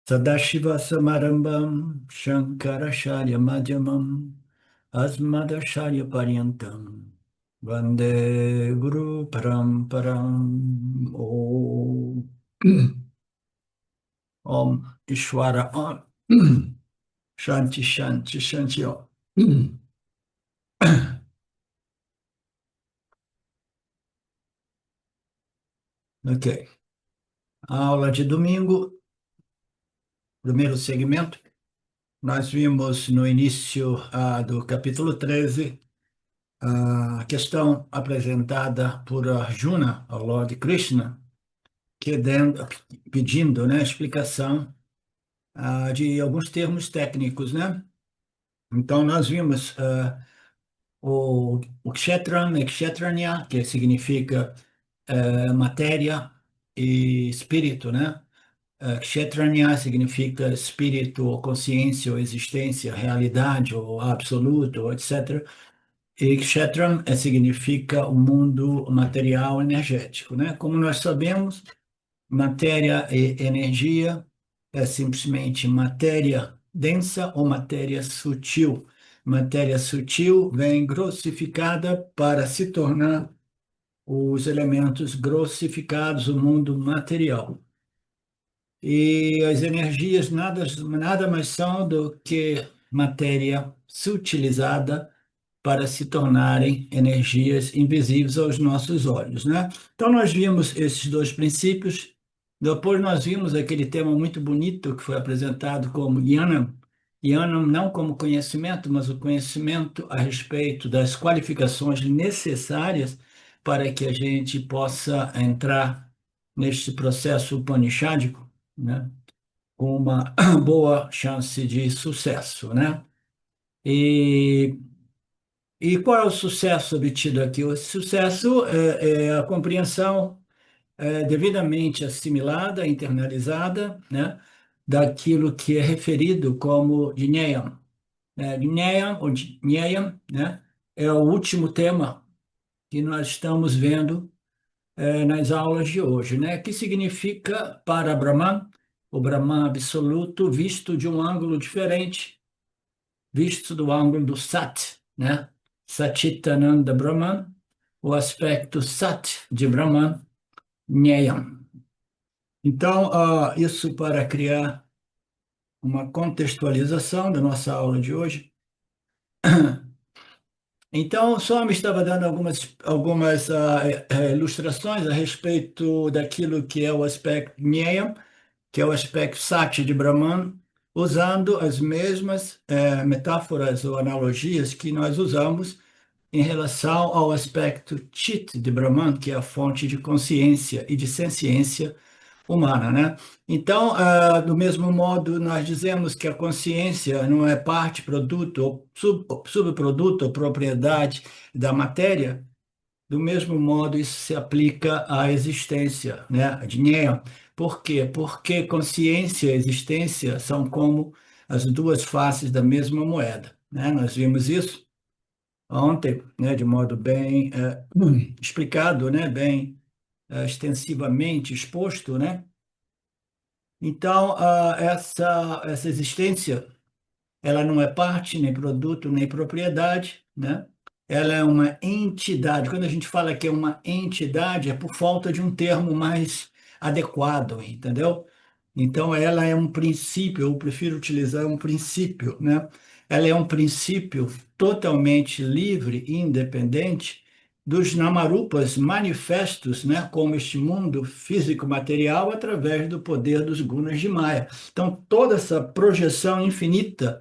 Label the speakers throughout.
Speaker 1: Sadashiva Samarambam Shankaracharya Madhyamam Asmadacharya Paryantam Vande Guru Paramparam Om Om Ishwara Om Shanti Shanti Shanti Om. Ok. A aula de domingo, primeiro segmento, nós vimos no início do capítulo 13 a questão apresentada por Arjuna ao Lord Krishna, pedindo, né, explicação de alguns termos técnicos, né? Então, nós vimos o Kshetram e Kshetranya, que significa matéria e espírito, né? Kshetranya significa espírito, ou consciência, ou existência, realidade, ou absoluto, ou etc. E Kshetram significa o mundo material energético, né? Como nós sabemos, matéria e energia é simplesmente matéria densa ou matéria sutil. Matéria sutil vem grossificada para se tornar os elementos grossificados, o mundo material. E as energias nada mais são do que matéria sutilizada para se tornarem energias invisíveis aos nossos olhos, né? Então, nós vimos esses dois princípios, depois nós vimos aquele tema muito bonito que foi apresentado como Jnanam, Jnanam não como conhecimento, mas o conhecimento a respeito das qualificações necessárias para que a gente possa entrar neste processo upanishádico, né? Com uma boa chance de sucesso, né? E qual é o sucesso obtido aqui? O sucesso é a compreensão devidamente assimilada, internalizada, né, daquilo que é referido como Jnayam. Jnayam, ou Jnayam, né, é o último tema que nós estamos vendo nas aulas de hoje, né, que significa para Brahman, o Brahman absoluto, visto de um ângulo diferente, visto do ângulo do Sat, né? Satchitananda Brahman, o aspecto Sat de Brahman, Nyayam. Então, isso para criar uma contextualização da nossa aula de hoje. Então, o Swami estava dando algumas ilustrações a respeito daquilo que é o aspecto Nyayam, que é o aspecto Sati de Brahman, usando as mesmas metáforas ou analogias que nós usamos em relação ao aspecto Chit de Brahman, que é a fonte de consciência e de senciência humana, né? Então, do mesmo modo, nós dizemos que a consciência não é parte, produto, ou subproduto, ou propriedade da matéria. Do mesmo modo, isso se aplica à existência, né? A dinheiro. Por quê? Porque consciência e existência são como as duas faces da mesma moeda, né? Nós vimos isso ontem, né, de modo bem explicado, né, bem extensivamente exposto, né? Então, essa existência, ela não é parte, nem produto, nem propriedade, né? Ela é uma entidade. Quando a gente fala que é uma entidade, é por falta de um termo mais adequado, entendeu? Então, ela é um princípio, eu prefiro utilizar um princípio, né? Ela é um princípio totalmente livre e independente dos namarupas manifestos, né, como este mundo físico-material através do poder dos gunas de Maya. Então, toda essa projeção infinita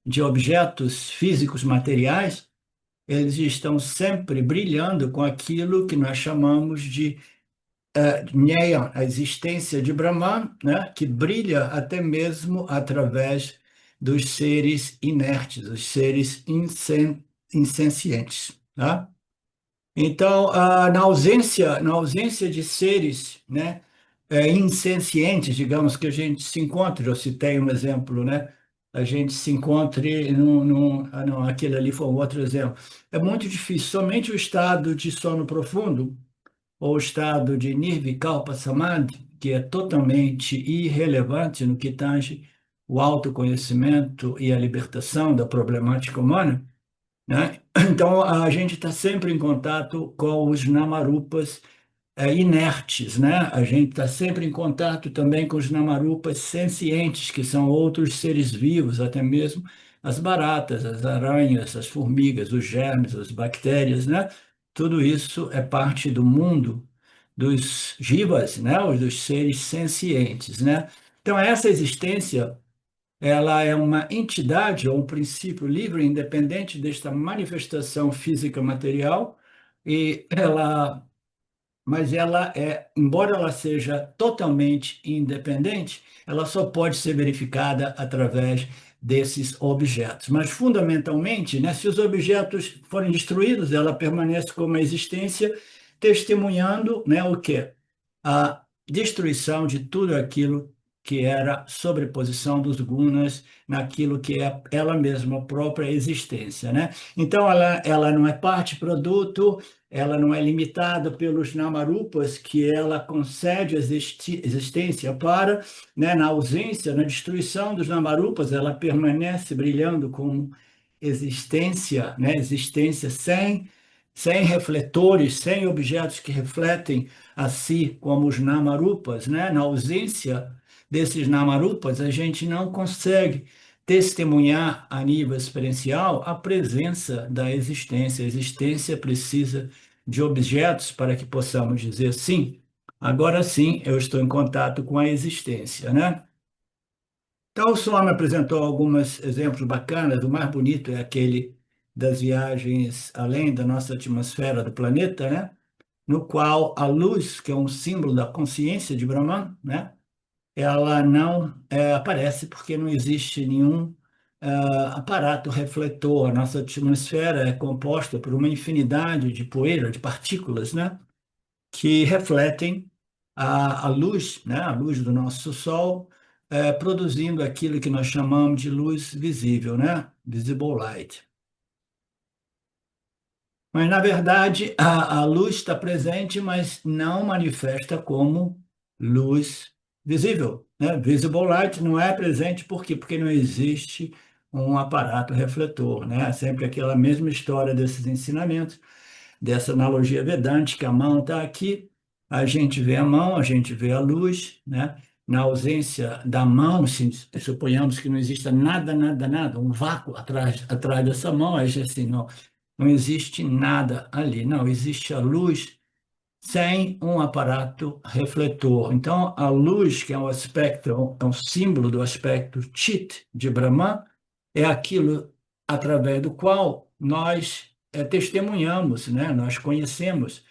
Speaker 1: de objetos físicos materiais, eles estão sempre brilhando com aquilo que nós chamamos de Jnana, a existência de Brahman, né, que brilha até mesmo através dos seres inertes, os seres insencientes, tá? Então, na ausência de seres, né, insencientes, digamos que a gente se encontre, eu citei um exemplo, né, a gente se encontre não, aquele ali foi um outro exemplo. É muito difícil, somente o estado de sono profundo ou o estado de Nirvikalpa Samadhi, que é totalmente irrelevante no que tange o autoconhecimento e a libertação da problemática humana, né? Então, a gente está sempre em contato com os namarupas inertes, né? A gente está sempre em contato também com os namarupas sencientes, que são outros seres vivos, até mesmo as baratas, as aranhas, as formigas, os germes, as bactérias, né? Tudo isso é parte do mundo dos jivas, né? Os dos seres sencientes, né? Então, essa existência, ela é uma entidade ou um princípio livre e independente desta manifestação física material, e ela é, embora ela seja totalmente independente, ela só pode ser verificada através desses objetos. Mas, fundamentalmente, né, se os objetos forem destruídos, ela permanece como uma existência, testemunhando, né, o quê? A destruição de tudo aquilo que era sobreposição dos gunas naquilo que é ela mesma, a própria existência, né? Então, ela não é parte, produto, ela não é limitada pelos namarupas que ela concede existência para, né? Na ausência, na destruição dos namarupas, ela permanece brilhando como existência, né? Existência sem refletores, sem objetos que refletem a si, como os namarupas, né? Na ausência desses namarupas, a gente não consegue testemunhar a nível experiencial a presença da existência. A existência precisa de objetos para que possamos dizer sim, agora sim eu estou em contato com a existência, né? Então, o Swami apresentou alguns exemplos bacanas. O mais bonito é aquele das viagens além da nossa atmosfera do planeta, né? No qual a luz, que é um símbolo da consciência de Brahman, né? Ela não aparece porque não existe nenhum aparato refletor. A nossa atmosfera é composta por uma infinidade de poeira, de partículas, né? Que refletem a luz, né, a luz do nosso Sol, produzindo aquilo que nós chamamos de luz visível, né, visible light. Mas, na verdade, a luz está presente, mas não manifesta como luz visível, né? Visible light não é presente, por quê? Porque não existe um aparato refletor, né? Sempre aquela mesma história desses ensinamentos, dessa analogia vedântica, a mão está aqui, a gente vê a mão, a gente vê a luz, né? Na ausência da mão, se suponhamos que não exista nada, nada, nada, um vácuo atrás dessa mão, aí assim, não existe nada ali, não, existe a luz sem um aparato refletor. Então, a luz, que é um aspecto, é um símbolo do aspecto Chit de Brahman, é aquilo através do qual nós testemunhamos, né? Nós conhecemos,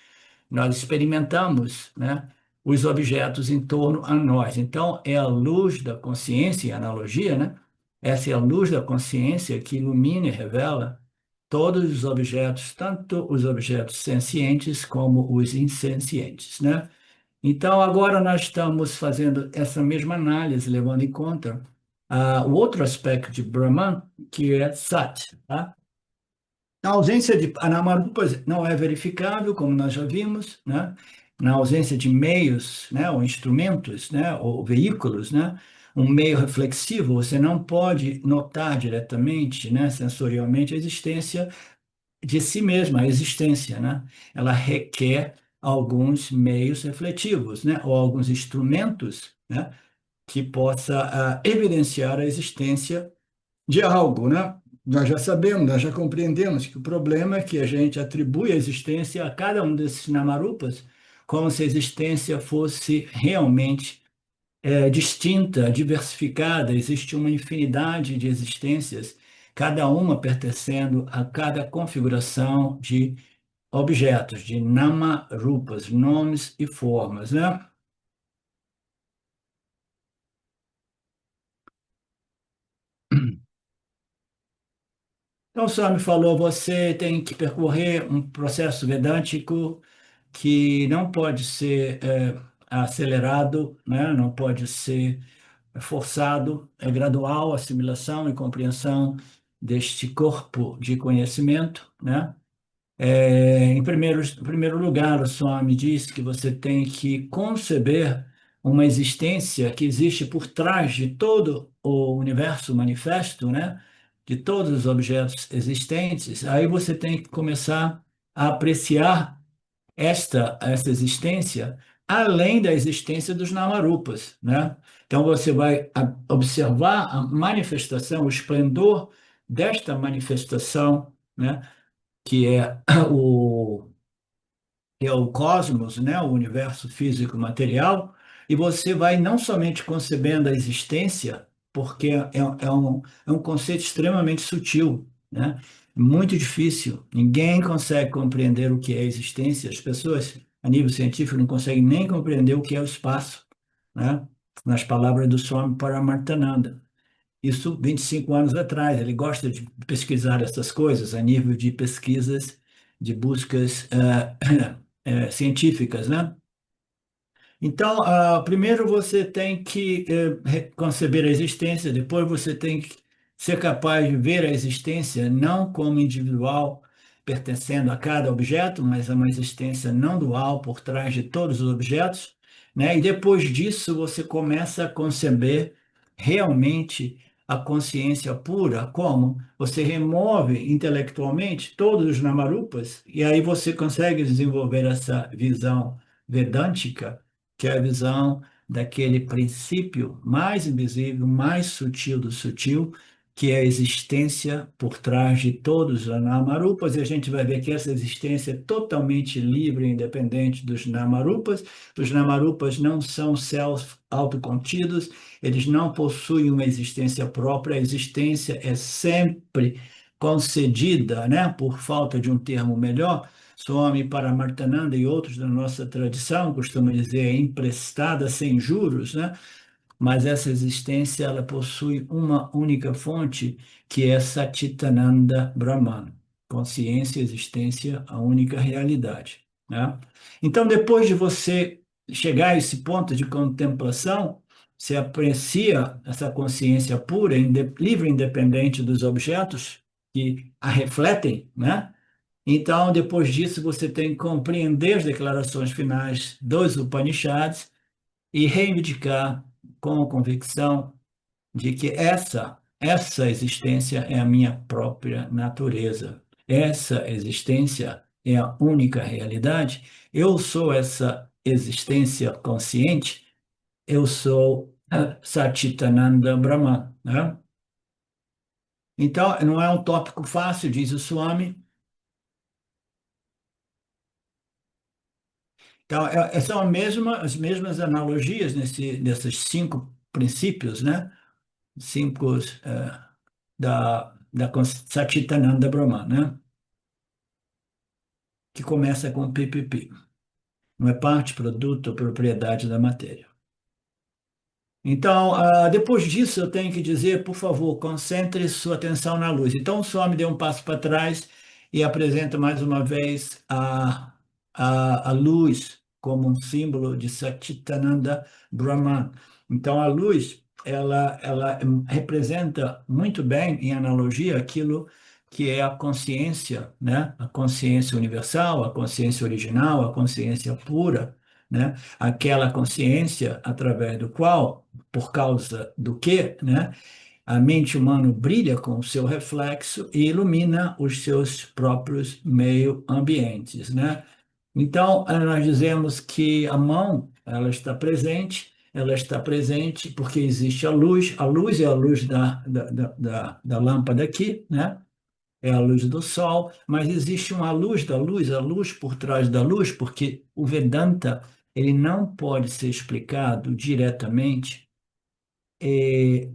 Speaker 1: nós experimentamos, né? Os objetos em torno a nós. Então, é a luz da consciência, em analogia, né? Essa é a luz da consciência que ilumina e revela todos os objetos, tanto os objetos sencientes como os insencientes, né? Então, agora nós estamos fazendo essa mesma análise, levando em conta o outro aspecto de Brahman, que é Sat, tá? Na ausência de Anamarupas não é verificável, como nós já vimos, né? Na ausência de meios, né, ou instrumentos, né, ou veículos, né, um meio reflexivo, você não pode notar diretamente, né, sensorialmente a existência de si mesma, a existência, né? Ela requer alguns meios refletivos, né, ou alguns instrumentos, né, que possa evidenciar a existência de algo, né? Nós já sabemos, nós já compreendemos que o problema é que a gente atribui a existência a cada um desses namarupas como se a existência fosse realmente distinta, diversificada. Existe uma infinidade de existências, cada uma pertencendo a cada configuração de objetos, de namarupas, nomes e formas, né? Então, o senhor me falou, você tem que percorrer um processo vedântico que não pode ser acelerado, né? Não pode ser forçado, é gradual a assimilação e compreensão deste corpo de conhecimento, né? Em primeiro lugar, o Swami diz que você tem que conceber uma existência que existe por trás de todo o universo manifesto, né? De todos os objetos existentes. Aí você tem que começar a apreciar esta existência além da existência dos namarupas, né? Então você vai observar a manifestação, o esplendor desta manifestação, né? Que é o, que é o cosmos, né? O universo físico material, e você vai não somente concebendo a existência, porque é um conceito extremamente sutil, né? Muito difícil. Ninguém consegue compreender o que é a existência. As pessoas, a nível científico, não conseguem nem compreender o que é o espaço, né? Nas palavras do Swami Paramartananda. Isso 25 anos atrás. Ele gosta de pesquisar essas coisas a nível de pesquisas, de buscas científicas, né? Então, primeiro você tem que conceber a existência, depois você tem que ser capaz de ver a existência não como individual, pertencendo a cada objeto, mas a uma existência não dual por trás de todos os objetos, né? E depois disso você começa a conceber realmente a consciência pura, como você remove intelectualmente todos os namarupas, e aí você consegue desenvolver essa visão vedântica, que é a visão daquele princípio mais invisível, mais sutil do sutil, que é a existência por trás de todos os Namarupas, e a gente vai ver que essa existência é totalmente livre e independente dos Namarupas. Os Namarupas não são céus autocontidos, eles não possuem uma existência própria, a existência é sempre concedida, né, por falta de um termo melhor. Swami Paramartananda e outros da nossa tradição costumam dizer é emprestada sem juros, né? Mas essa existência ela possui uma única fonte, que é Satchitananda Brahman, consciência, existência, a única realidade, né? Então, depois de você chegar a esse ponto de contemplação, você aprecia essa consciência pura, livre e independente dos objetos que a refletem, né? Então, depois disso, você tem que compreender as declarações finais dos Upanishads e reivindicar com convicção de que essa existência é a minha própria natureza. Essa existência é a única realidade. Eu sou essa existência consciente. Eu sou Satchitananda Brahman, né? Então, não é um tópico fácil, diz o Swami. Então, são as mesmas analogias nesses cinco princípios, né? Cinco da Satchitananda Brahman, né? Que começa com PPP. Não é parte, produto ou propriedade da matéria. Então, depois disso, eu tenho que dizer, por favor, concentre sua atenção na luz. Então, o Swami deu um passo para trás e apresenta mais uma vez a luz como um símbolo de Satchitananda Brahman. Então, a luz, ela representa muito bem, em analogia, aquilo que é a consciência, né? A consciência universal, a consciência original, a consciência pura, né? Aquela consciência através do qual, por causa do que, né, a mente humana brilha com o seu reflexo e ilumina os seus próprios meio ambientes, né? Então, nós dizemos que a mão, ela está presente porque existe a luz é a luz da lâmpada aqui, né? É a luz do sol, mas existe uma luz da luz, a luz por trás da luz, porque o Vedanta, ele não pode ser explicado diretamente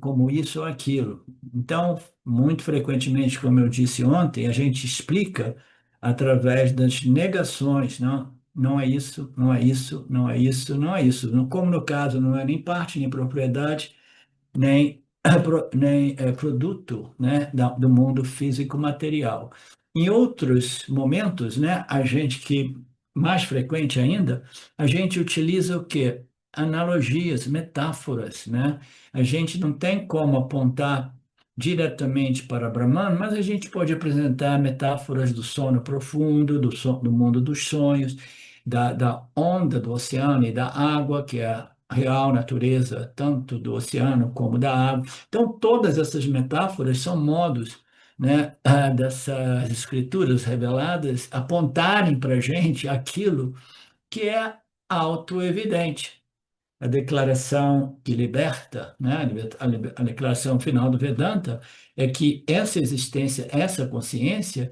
Speaker 1: como isso ou aquilo. Então, muito frequentemente, como eu disse ontem, a gente explica através das negações, não, não é isso, não é isso, não é isso, não é isso. Como no caso não é nem parte nem propriedade, nem, nem produto, né, do mundo físico material. Em outros momentos, né, a gente que mais frequente ainda, a gente utiliza o quê? Analogias, metáforas, né? A gente não tem como apontar diretamente para Brahman, mas a gente pode apresentar metáforas do sono profundo, do mundo dos sonhos, da onda do oceano e da água, que é a real natureza tanto do oceano como da água. Então, todas essas metáforas são modos, né, dessas escrituras reveladas apontarem para a gente aquilo que é autoevidente. A declaração que liberta, né, a declaração final do Vedanta, é que essa existência, essa consciência,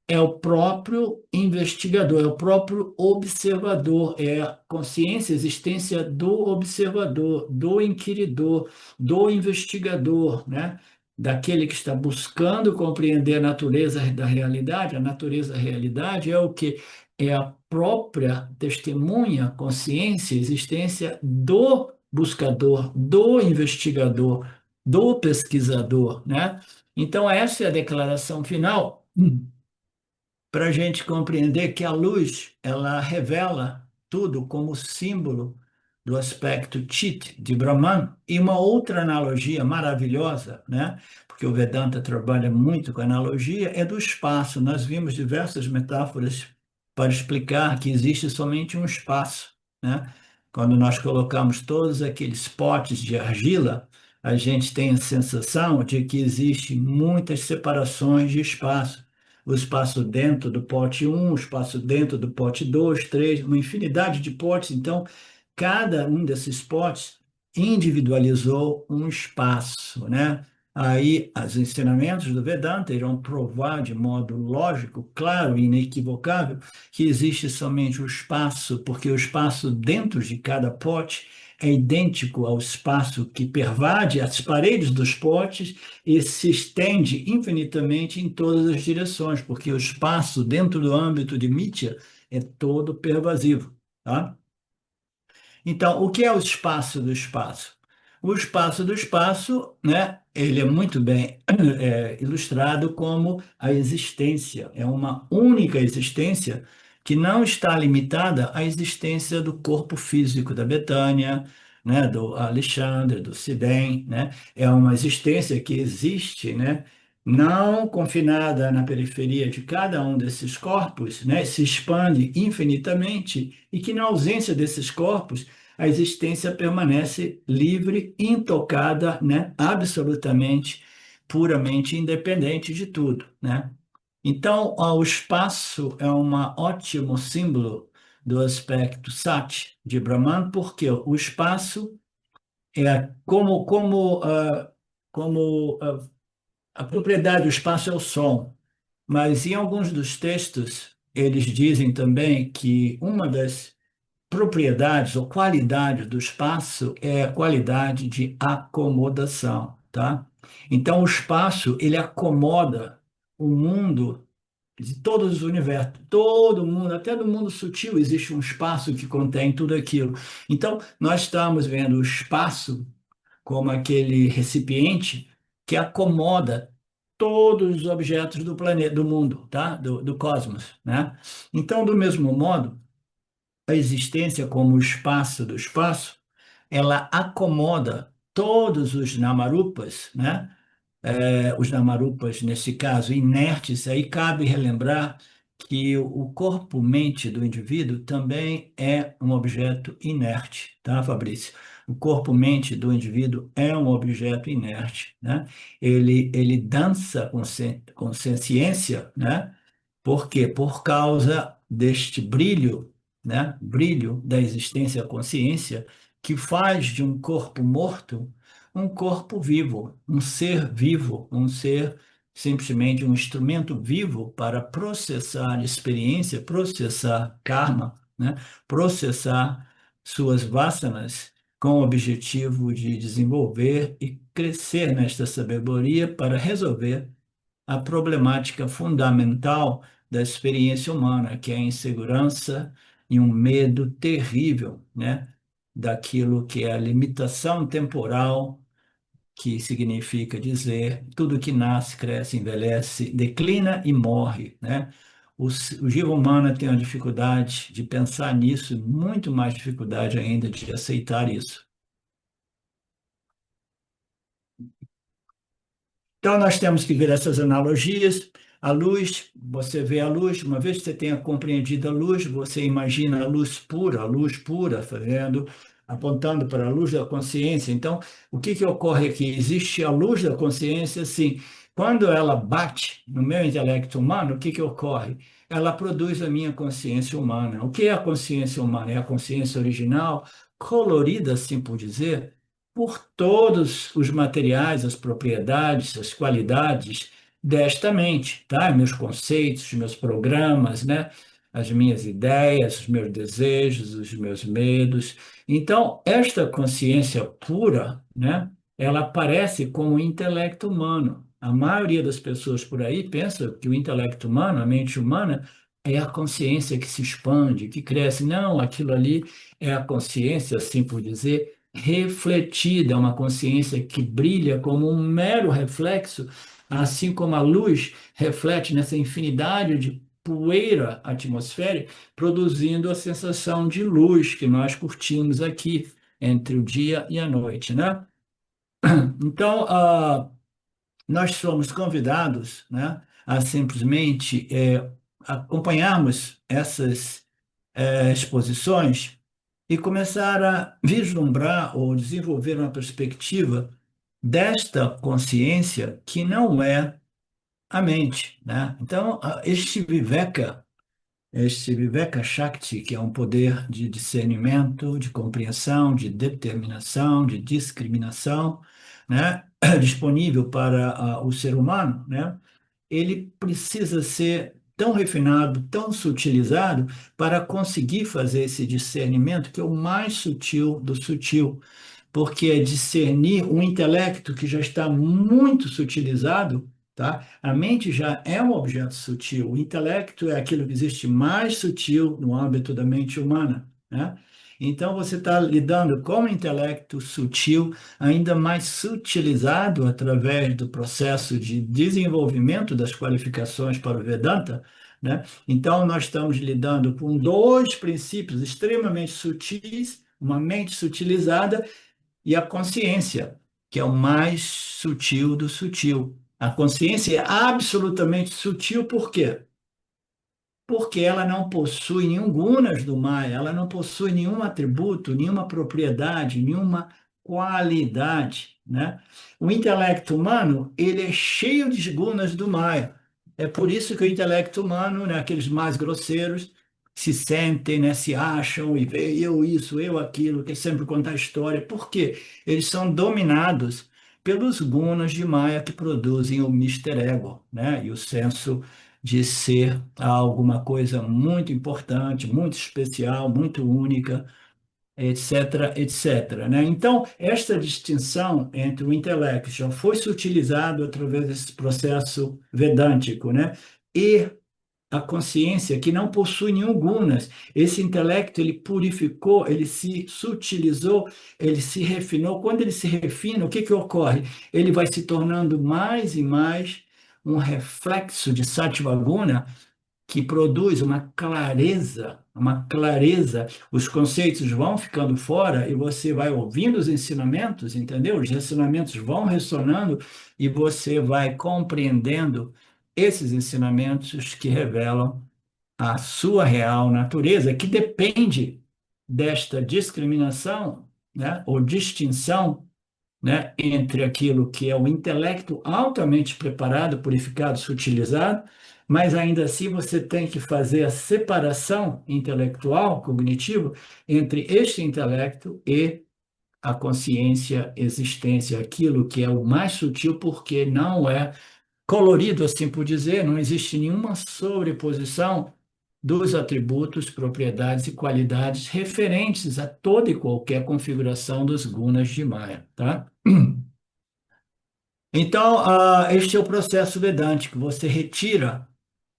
Speaker 1: é o próprio investigador, é o próprio observador, é a consciência, a existência do observador, do inquiridor, do investigador, né? Daquele que está buscando compreender a natureza da realidade. A natureza da realidade é o que é a própria testemunha, consciência, existência do buscador, do investigador, do pesquisador, né? Então, essa é a declaração final para a gente compreender que a luz ela revela tudo como símbolo do aspecto Chit de Brahman. E uma outra analogia maravilhosa, né? Porque o Vedanta trabalha muito com analogia, é do espaço. Nós vimos diversas metáforas para explicar que existe somente um espaço, né? Quando nós colocamos todos aqueles potes de argila, a gente tem a sensação de que existe muitas separações de espaço, o espaço dentro do pote um, o espaço dentro do pote 2, 3, uma infinidade de potes. Então, cada um desses potes individualizou um espaço, né? Aí, os ensinamentos do Vedanta irão provar de modo lógico, claro e inequivocável que existe somente o espaço, porque o espaço dentro de cada pote é idêntico ao espaço que pervade as paredes dos potes e se estende infinitamente em todas as direções, porque o espaço dentro do âmbito de Mitya é todo pervasivo, tá? Então, o que é o espaço do espaço? O espaço do espaço, né, ele é muito bem ilustrado como a existência, é uma única existência que não está limitada à existência do corpo físico da Betânia, né, do Alexandre, do Sidem, né? É uma existência que existe, né, não confinada na periferia de cada um desses corpos, né, se expande infinitamente e que na ausência desses corpos a existência permanece livre, intocada, né? Absolutamente, puramente independente de tudo, né? Então, o espaço é um ótimo símbolo do aspecto Sat de Brahman, porque o espaço é como a propriedade do espaço é o som, mas em alguns dos textos eles dizem também que uma das propriedades ou qualidade do espaço é a qualidade de acomodação, tá? Então, o espaço, ele acomoda o mundo de todos os universos, todo mundo, até no mundo sutil existe um espaço que contém tudo aquilo. Então, nós estamos vendo o espaço como aquele recipiente que acomoda todos os objetos do planeta, do mundo, tá? Do cosmos, né? Então, do mesmo modo, a existência como o espaço do espaço, ela acomoda todos os namarupas, né? Os namarupas, nesse caso, inertes, aí cabe relembrar que o corpo-mente do indivíduo também é um objeto inerte, tá, Fabrício? O corpo-mente do indivíduo é um objeto inerte, né? Ele dança com ciência, né? Por quê? Por causa deste brilho, né? Brilho da existência, consciência, que faz de um corpo morto um corpo vivo, um ser vivo, um ser simplesmente um instrumento vivo para processar experiência, processar karma, né? Processar suas vasanas com o objetivo de desenvolver e crescer nesta sabedoria para resolver a problemática fundamental da experiência humana, que é a insegurança e um medo terrível, né, daquilo que é a limitação temporal, que significa dizer tudo que nasce, cresce, envelhece, declina e morre, né? O jiva humano tem uma dificuldade de pensar nisso, muito mais dificuldade ainda de aceitar isso. Então, nós temos que ver essas analogias. A luz, você vê a luz, uma vez que você tenha compreendido a luz, você imagina a luz pura, fazendo, apontando para a luz da consciência. Então, o que que ocorre aqui? Existe a luz da consciência, sim. Quando ela bate no meu intelecto humano, o que que ocorre? Ela produz a minha consciência humana. O que é a consciência humana? É a consciência original, colorida, assim por dizer, por todos os materiais, as propriedades, as qualidades desta mente, tá? Meus conceitos, os meus programas, né? As minhas ideias, os meus desejos, os meus medos. Então, esta consciência pura, né? Ela aparece como o intelecto humano. A maioria das pessoas por aí pensa que o intelecto humano, a mente humana, é a consciência que se expande, que cresce. Não, aquilo ali é a consciência, assim por dizer, refletida, uma consciência que brilha como um mero reflexo, assim como a luz reflete nessa infinidade de poeira atmosférica, produzindo a sensação de luz que nós curtimos aqui entre o dia e a noite, né? Então, nós somos convidados, né, a simplesmente acompanharmos essas exposições e começar a vislumbrar ou desenvolver uma perspectiva desta consciência que não é a mente, né? Então, este Viveka Shakti, que é um poder de discernimento, de compreensão, de determinação, de discriminação, né? Disponível para o ser humano, né? Ele precisa ser tão refinado, tão sutilizado, para conseguir fazer esse discernimento, que é o mais sutil do sutil, porque é discernir um intelecto que já está muito sutilizado, tá? A mente já é um objeto sutil, o intelecto é aquilo que existe mais sutil no âmbito da mente humana, né? Então, você está lidando com um intelecto sutil, ainda mais sutilizado através do processo de desenvolvimento das qualificações para o Vedanta, né? Então, nós estamos lidando com dois princípios extremamente sutis, uma mente sutilizada e a consciência, que é o mais sutil do sutil. A consciência é absolutamente sutil, por quê? Porque ela não possui nenhum gunas do Maya, ela não possui nenhum atributo, nenhuma propriedade, nenhuma qualidade, né? O intelecto humano, ele é cheio de gunas do Maya. É por isso que o intelecto humano, né, aqueles mais grosseiros, se sentem, né, se acham e veem eu isso, eu aquilo, quer sempre contar história. Por quê? Eles são dominados pelos gunas de Maya que produzem o Mister Ego, né? E o senso de ser alguma coisa muito importante, muito especial, muito única, etc, etc, né? Então, esta distinção entre o intelecto já foi se utilizado através desse processo vedântico, né? E a consciência que não possui nenhum gunas. Esse intelecto, ele purificou, ele se sutilizou, ele se refinou. Quando ele se refina, o que que ocorre? Ele vai se tornando mais e mais um reflexo de Sattva Guna que produz uma clareza, os conceitos vão ficando fora e você vai ouvindo os ensinamentos, entendeu? Os ensinamentos vão ressonando e você vai compreendendo esses ensinamentos que revelam a sua real natureza, que depende desta discriminação, né, ou distinção, né, entre aquilo que é o intelecto altamente preparado, purificado, sutilizado, mas ainda assim você tem que fazer a separação intelectual, cognitivo, entre este intelecto e a consciência, existência, aquilo que é o mais sutil, porque não é colorido, assim por dizer, não existe nenhuma sobreposição dos atributos, propriedades e qualidades referentes a toda e qualquer configuração dos gunas de Maya, tá? Então, este é o processo vedântico. Você retira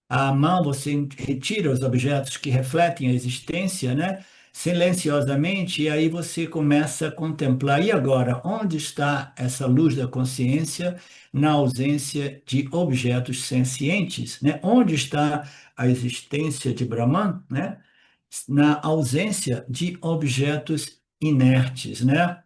Speaker 1: a mão, você retira os objetos que refletem a existência, né? Silenciosamente, e aí você começa a contemplar. E agora, onde está essa luz da consciência na ausência de objetos sencientes, né? Onde está a existência de Brahman, né? Na ausência de objetos inertes, né?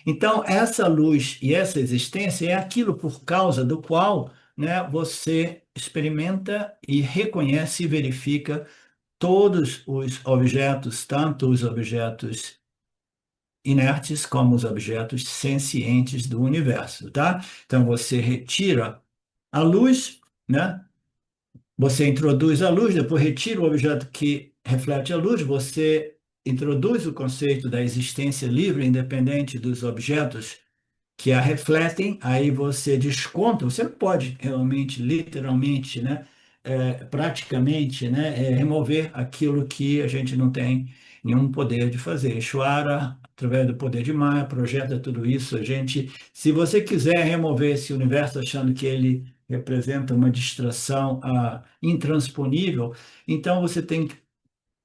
Speaker 1: Então, essa luz e essa existência é aquilo por causa do qual, né, você experimenta e reconhece e verifica todos os objetos, tanto os objetos inertes como os objetos sencientes do universo, tá? Então, você retira a luz, né? Você introduz a luz, depois retira o objeto que reflete a luz, você introduz o conceito da existência livre, independente dos objetos que a refletem, aí você desconta, você não pode realmente, literalmente, né, praticamente, né, remover aquilo que a gente não tem nenhum poder de fazer. Ishvara, através do poder de Maya, projeta tudo isso. A gente, se você quiser remover esse universo achando que ele representa uma distração intransponível, então você tem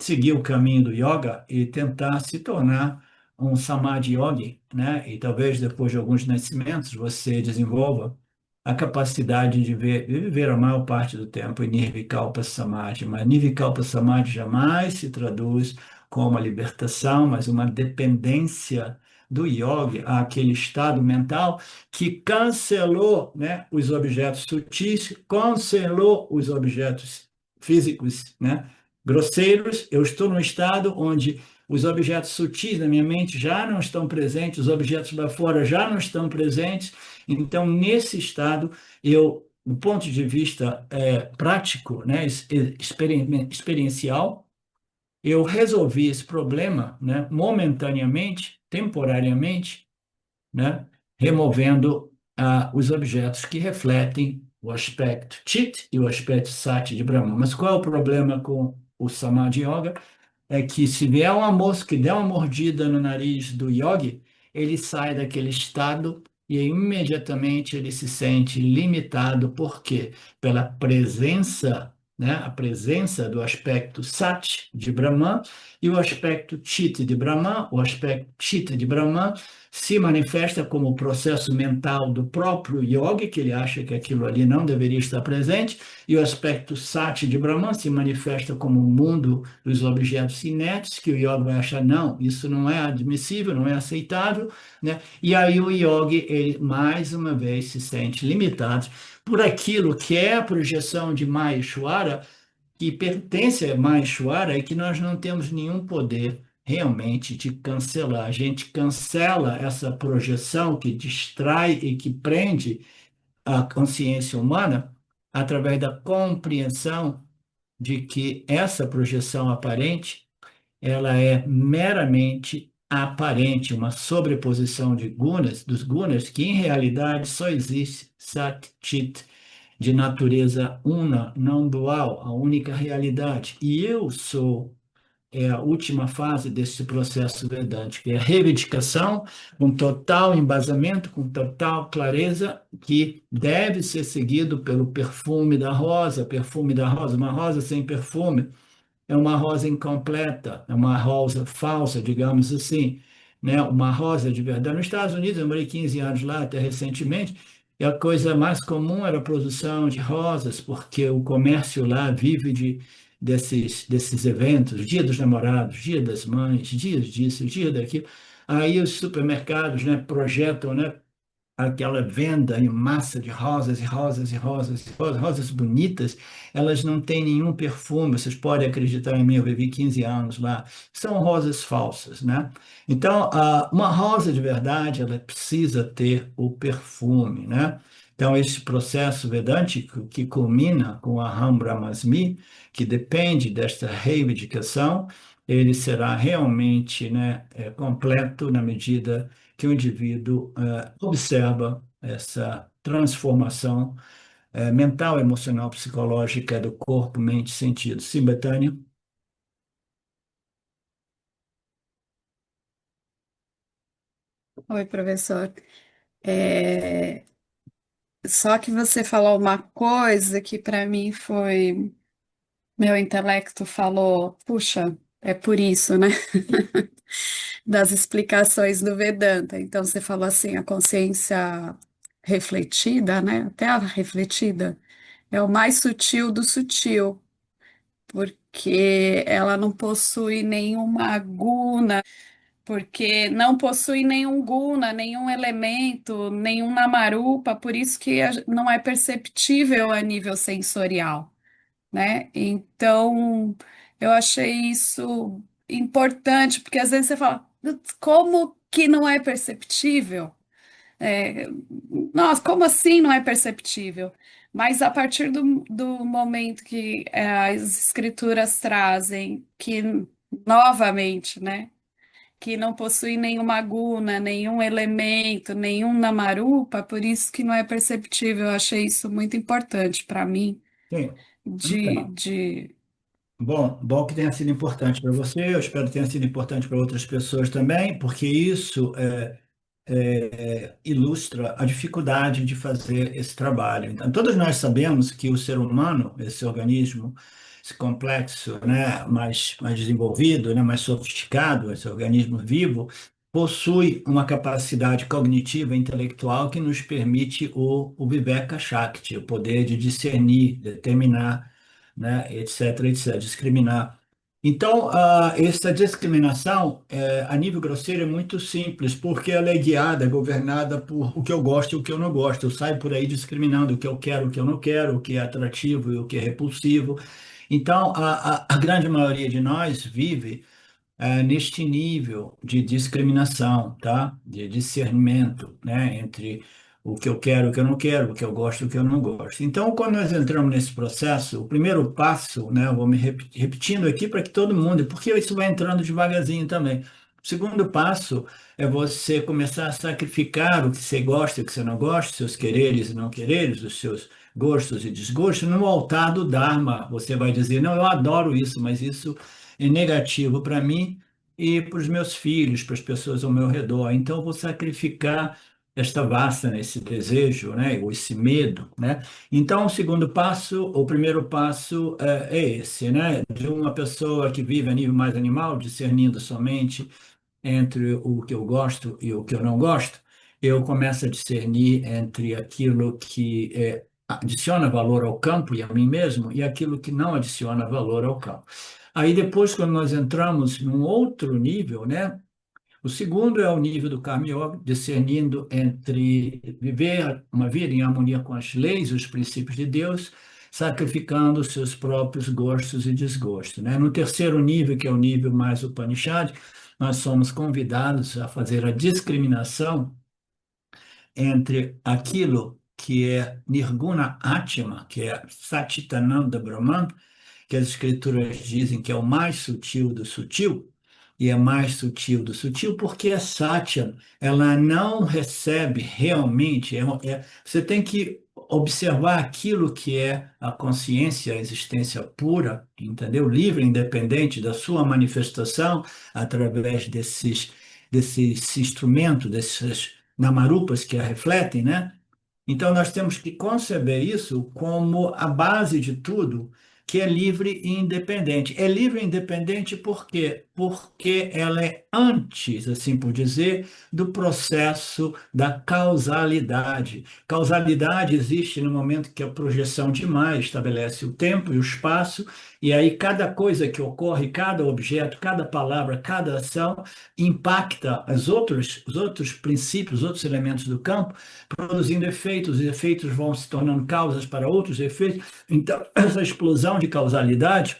Speaker 1: seguir o caminho do yoga e tentar se tornar um samadhi yogi, né? E talvez depois de alguns nascimentos você desenvolva a capacidade de viver a maior parte do tempo em Nirvikalpa Samadhi. Mas Nirvikalpa Samadhi jamais se traduz como uma libertação, mas uma dependência do yogi àquele estado mental que cancelou, né, os objetos sutis, cancelou os objetos físicos, né? Grosseiros, eu estou num estado onde os objetos sutis da minha mente já não estão presentes, os objetos lá fora já não estão presentes. Então, nesse estado, eu, do ponto de vista prático, né, experiencial, eu resolvi esse problema, né, momentaneamente, temporariamente, né, removendo os objetos que refletem o aspecto Chit e o aspecto Sati de Brahma. Mas qual é o problema com o Samadhi Yoga? É que se vier uma mosca que der uma mordida no nariz do yogi, ele sai daquele estado e aí, imediatamente ele se sente limitado. Por quê? Pela presença, né? A presença do aspecto Sat de Brahman e o aspecto Chit de Brahman. O aspecto Chit de Brahman se manifesta como o processo mental do próprio yogi, que ele acha que aquilo ali não deveria estar presente, e o aspecto Sati de Brahman se manifesta como o mundo dos objetos inertes, que o yogi vai achar, não, isso não é admissível, não é aceitável, né? E aí o yogi, ele mais uma vez se sente limitado por aquilo que é a projeção de Maheshwara, que pertence a Maheshwara e que nós não temos nenhum poder realmente de cancelar. A gente cancela essa projeção que distrai e que prende a consciência humana através da compreensão de que essa projeção aparente, ela é meramente aparente, uma sobreposição de gunas, dos gunas, que em realidade só existe Sat Chit, de natureza una, não dual, a única realidade. E eu sou a última fase desse processo vedântico, é a reivindicação com total embasamento, com total clareza, que deve ser seguido pelo perfume da rosa, uma rosa sem perfume é uma rosa incompleta, é uma rosa falsa, digamos assim, né? Uma rosa de verdade. Nos Estados Unidos, eu morei 15 anos lá, até recentemente, e a coisa mais comum era a produção de rosas, porque o comércio lá vive desses eventos, Dia dos Namorados, Dia das Mães, dias disso, dia daquilo. Aí os supermercados, né, projetam, né, aquela venda em massa de rosas e rosas e rosas e rosas, rosas bonitas, elas não têm nenhum perfume. Vocês podem acreditar em mim, eu vivi 15 anos lá. São rosas falsas, né? Então, uma rosa de verdade, ela precisa ter o perfume, né? Então, esse processo vedântico que culmina com a Aham Brahmasmi, que depende desta reivindicação, ele será realmente, né, completo na medida que o indivíduo observa essa transformação mental, emocional, psicológica do corpo, mente, sentido. Sim, Betânia?
Speaker 2: Oi, professor. É, Só que você falou uma coisa que para mim foi. Meu intelecto falou, puxa, é por isso, né? Das explicações do Vedanta. Então, você falou assim: a consciência refletida, né? Até a refletida, é o mais sutil do sutil, porque ela não possui nenhuma guna porque não possui nenhum guna, nenhum elemento, nenhum namarupa, por isso que não é perceptível a nível sensorial, né? Então, eu achei isso importante, porque às vezes você fala, como que não é perceptível? É, nossa, como assim não é perceptível? Mas a partir do momento que as escrituras trazem que, novamente, né, que não possui nenhuma guna, nenhum elemento, nenhum namarupa, por isso que não é perceptível. Eu achei isso muito importante para mim,
Speaker 1: Sim.
Speaker 2: de,
Speaker 1: Então,
Speaker 2: de
Speaker 1: bom que tenha sido importante para você, eu espero que tenha sido importante para outras pessoas também, porque isso ilustra a dificuldade de fazer esse trabalho. Então, todos nós sabemos que o ser humano, esse organismo, esse complexo, né, mais desenvolvido, né, mais sofisticado, esse organismo vivo, possui uma capacidade cognitiva e intelectual que nos permite o Viveka Shakti, o poder de discernir, determinar, né, etc., etc., discriminar. Então, essa discriminação, a nível grosseiro, é muito simples, porque ela é guiada, é governada por o que eu gosto e o que eu não gosto. Eu saio por aí discriminando o que eu quero, o que eu não quero, o que é atrativo e o que é repulsivo. Então, a grande maioria de nós vive neste nível de discriminação, tá? De discernimento, né? Entre o que eu quero, o que eu não quero, o que eu gosto, o que eu não gosto. Então, quando nós entramos nesse processo, o primeiro passo, né? Eu vou me repetindo aqui para que todo mundo, porque isso vai entrando devagarzinho também. O segundo passo é você começar a sacrificar o que você gosta e o que você não gosta, seus quereres e não quereres, os seus gostos e desgostos, no altar do Dharma. Você vai dizer, não, eu adoro isso, mas isso é negativo para mim e para os meus filhos, para as pessoas ao meu redor. Então, eu vou sacrificar esta vasta, né, esse desejo, né, ou esse medo, né? Então, o segundo passo, o primeiro passo é esse, né? De uma pessoa que vive a nível mais animal, discernindo somente entre o que eu gosto e o que eu não gosto, eu começo a discernir entre aquilo que adiciona valor ao campo e a mim mesmo e aquilo que não adiciona valor ao campo. Aí depois, quando nós entramos num outro nível, né? O segundo é o nível do Karma Yoga, discernindo entre viver uma vida em harmonia com as leis e os princípios de Deus, sacrificando os seus próprios gostos e desgostos, né? No terceiro nível, que é o nível mais Upanishad, nós somos convidados a fazer a discriminação entre aquilo que é Nirguna Atma, que é Satchitananda Brahman, que as escrituras dizem que é o mais sutil do sutil, e é mais sutil do sutil, porque a Satya, ela não recebe realmente, você tem que observar aquilo que é a consciência, a existência pura, entendeu? Livre, independente da sua manifestação, através desses instrumentos, desses namarupas que a refletem, né? Então, nós temos que conceber isso como a base de tudo, que é livre e independente. É livre e independente por quê? Porque ela é antes, assim por dizer, do processo da causalidade. Causalidade existe no momento que a projeção de mais estabelece o tempo e o espaço, e aí cada coisa que ocorre, cada objeto, cada palavra, cada ação, impacta os outros princípios, os outros elementos do campo, produzindo efeitos, os efeitos vão se tornando causas para outros efeitos. Então, essa explosão de causalidade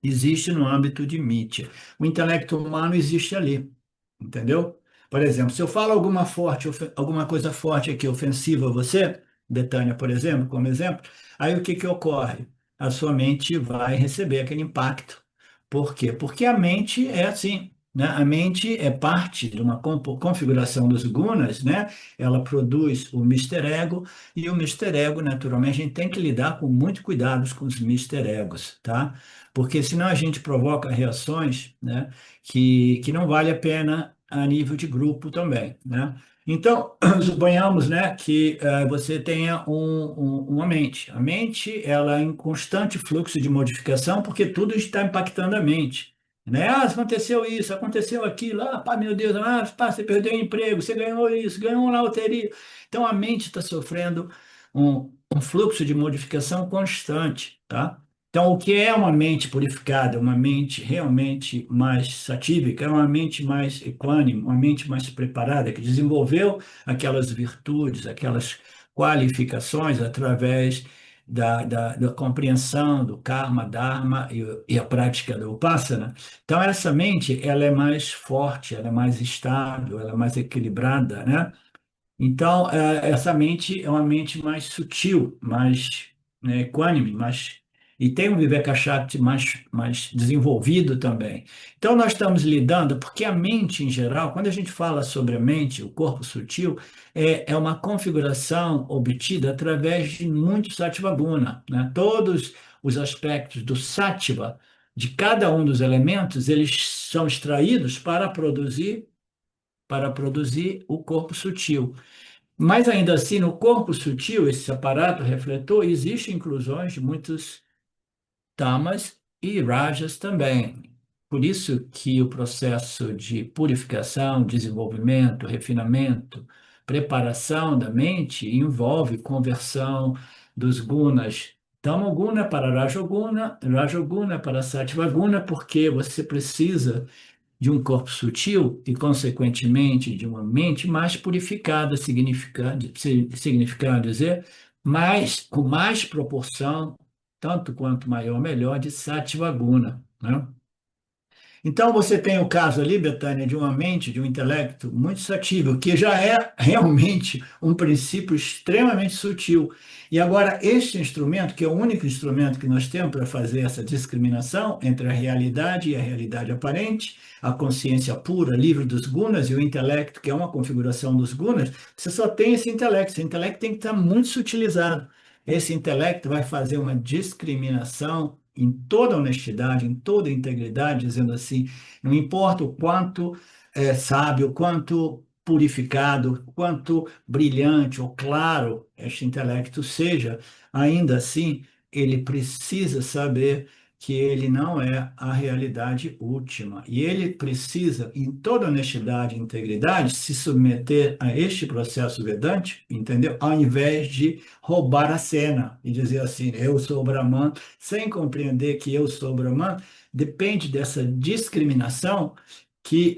Speaker 1: existe no âmbito de mídia. O intelecto humano existe ali, entendeu? Por exemplo, se eu falo alguma coisa forte aqui, ofensiva a você, Betânia, por exemplo, como exemplo, aí o que que ocorre? A sua mente vai receber aquele impacto. Por quê? Porque a mente é assim, né? A mente é parte de uma configuração dos gunas, né? Ela produz o Mister Ego, e o Mister Ego, naturalmente, a gente tem que lidar com muito cuidado com os Mister Egos, tá? Porque senão a gente provoca reações, né, que não vale a pena a nível de grupo também, né? Então, suponhamos, né, que você tenha uma mente. A mente, ela é em constante fluxo de modificação, porque tudo está impactando a mente, né? Ah, aconteceu isso, aconteceu aquilo, ah, pá, meu Deus, ah, pá, você perdeu o emprego, você ganhou isso, ganhou uma loteria. Então, a mente está sofrendo um fluxo de modificação constante, tá? Então, o que é uma mente purificada, uma mente realmente mais satívica, é uma mente mais equânime, uma mente mais preparada, que desenvolveu aquelas virtudes, aquelas qualificações através da compreensão do karma, dharma e a prática do upasana. Então, essa mente, ela é mais forte, ela é mais estável, ela é mais equilibrada, né? Então, essa mente é uma mente mais sutil, mais, né, equânime, e tem um Vivekachakti mais desenvolvido também. Então, nós estamos lidando, porque a mente, em geral, quando a gente fala sobre a mente, o corpo sutil, é uma configuração obtida através de muito Sattva Guna, né? Todos os aspectos do Sattva, de cada um dos elementos, eles são extraídos para produzir o corpo sutil. Mas ainda assim, no corpo sutil, esse aparato refletor, existem inclusões de muitos tamas e rajas também. Por isso que o processo de purificação, desenvolvimento, refinamento, preparação da mente envolve conversão dos gunas. Tamoguna para Rajoguna, Rajoguna para Sattvaguna, porque você precisa de um corpo sutil e, consequentemente, de uma mente mais purificada, significando dizer, com mais proporção, tanto quanto maior, melhor, de Sattva Guna, né? Então, você tem o caso ali, Betânia, de uma mente, de um intelecto muito satível, que já é realmente um princípio extremamente sutil. E agora, este instrumento, que é o único instrumento que nós temos para fazer essa discriminação entre a realidade e a realidade aparente, a consciência pura, livre dos gunas, e o intelecto, que é uma configuração dos gunas, você só tem esse intelecto. Esse intelecto tem que estar muito sutilizado. Esse intelecto vai fazer uma discriminação em toda honestidade, em toda integridade, dizendo assim, não importa o quanto sábio, quanto purificado, quanto brilhante ou claro este intelecto seja, ainda assim, ele precisa saber que ele não é a realidade última. E ele precisa, em toda honestidade e integridade, se submeter a este processo vedante, entendeu? Ao invés de roubar a cena e dizer assim, eu sou o Brahman, sem compreender que eu sou Brahman, depende dessa discriminação que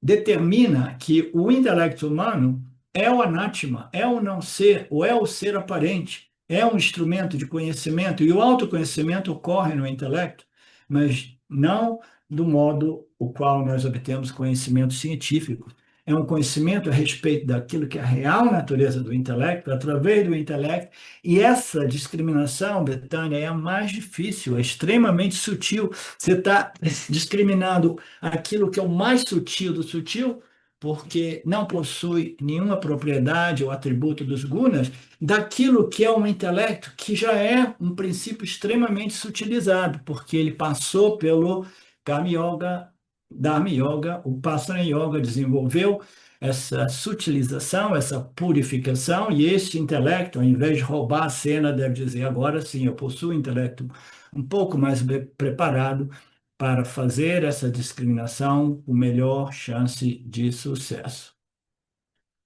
Speaker 1: determina que o intelecto humano é o anátema, é o não ser, ou é o ser aparente, é um instrumento de conhecimento, e o autoconhecimento ocorre no intelecto, mas não do modo o qual nós obtemos conhecimento científico. É um conhecimento a respeito daquilo que é a real natureza do intelecto, através do intelecto, e essa discriminação, Betânia, é a mais difícil, é extremamente sutil. Você está discriminando aquilo que é o mais sutil do sutil, porque não possui nenhuma propriedade ou atributo dos gunas, daquilo que é um intelecto que já é um princípio extremamente sutilizado, porque ele passou pelo Karma Yoga, Dharma Yoga, o Upasana Yoga desenvolveu essa sutilização, essa purificação, e este intelecto, ao invés de roubar a cena, deve dizer: agora sim, eu possuo um intelecto um pouco mais preparado para fazer essa discriminação com melhor chance de sucesso.